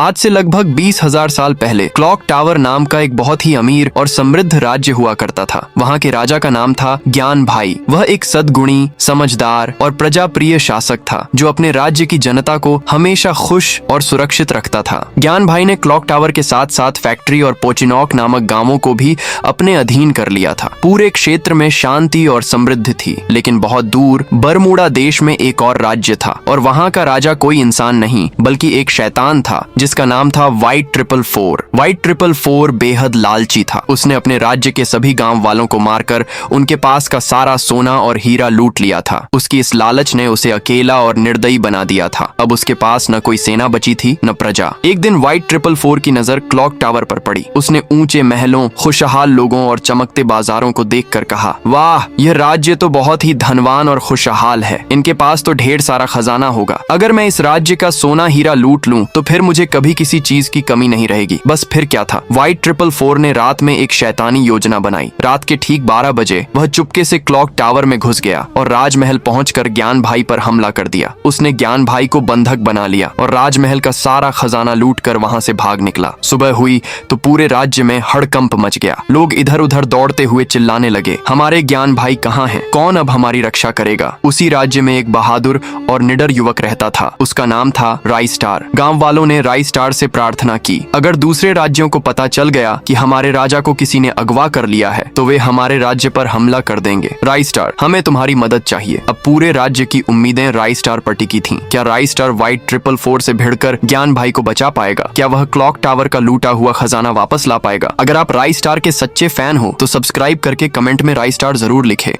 आज से लगभग 20,000 साल पहले क्लॉक टावर नाम का एक बहुत ही अमीर और समृद्ध राज्य हुआ करता था। वहाँ के राजा का नाम था ज्ञान भाई। वह एक सद्गुणी, समझदार और प्रजाप्रिय शासक था जो अपने राज्य की जनता को हमेशा खुश और सुरक्षित रखता था। ज्ञान भाई ने क्लॉक टावर के साथ साथ फैक्ट्री और पोचिनॉक नामक गांवों को भी अपने अधीन कर लिया था। पूरे क्षेत्र में शांति और समृद्धि थी। लेकिन बहुत दूर बरमूडा देश में एक और राज्य था और वहाँ का राजा कोई इंसान नहीं बल्कि एक शैतान था जिसका नाम था white triple four. White triple four बेहद लालची था। उसने अपने राज्य के सभी गांव वालों को मारकर उनके पास का सारा सोना और हीरा लूट लिया था। उसकी इस लालच ने उसे अकेला और निर्दयी बना दिया था। अब उसके पास न कोई सेना बची थी न प्रजा। एक दिन व्हाइट ट्रिपल फोर की नजर क्लॉक टावर पर पड़ी। उसने ऊंचे महलों, खुशहाल लोगों और चमकते बाजारों को देखकर कहा, वाह, यह राज्य तो बहुत ही धनवान और खुशहाल है। इनके पास तो ढेर सारा खजाना होगा। अगर मैं इस राज्य का सोना हीरा लूट लूं तो फिर मुझे कभी किसी चीज की कमी नहीं रहेगी। बस फिर क्या था, व्हाइट ट्रिपल फोर ने रात में एक शैतानी योजना बनाई। रात के ठीक 12 बजे वह चुपके से क्लॉक टावर में घुस गया और राजमहल पहुंचकर ज्ञान भाई पर हमला कर दिया। उसने ज्ञान भाई को बंधक बना लिया और राजमहल का सारा खजाना लूटकर वहां से भाग निकला। सुबह हुई तो पूरे राज्य में हड़कंप मच गया। लोग इधर उधर दौड़ते हुए चिल्लाने लगे, हमारे ज्ञान भाई कहाँ हैं? कौन अब हमारी रक्षा करेगा? उसी राज्य में एक बहादुर और निडर युवक रहता था। उसका नाम था राई स्टार। गांव वालों ने राई स्टार से प्रार्थना की, अगर दूसरे राज्यों को पता चल गया कि हमारे राजा को किसी ने अगवा कर लिया है तो वे हमारे राज्य पर हमला कर देंगे। राई स्टार, हमें तुम्हारी मदद चाहिए। अब पूरे राज्य की उम्मीदें राई स्टार पर टिकी थीं। क्या राई स्टार व्हाइट ट्रिपल फोर से भिड़कर ज्ञान भाई को बचा पाएगा? क्या वह क्लॉक टावर का लूटा हुआ खजाना वापस ला पाएगा? अगर आप राई स्टार के सच्चे फैन हो तो सब्सक्राइब करके कमेंट में राई स्टार जरूर लिखे।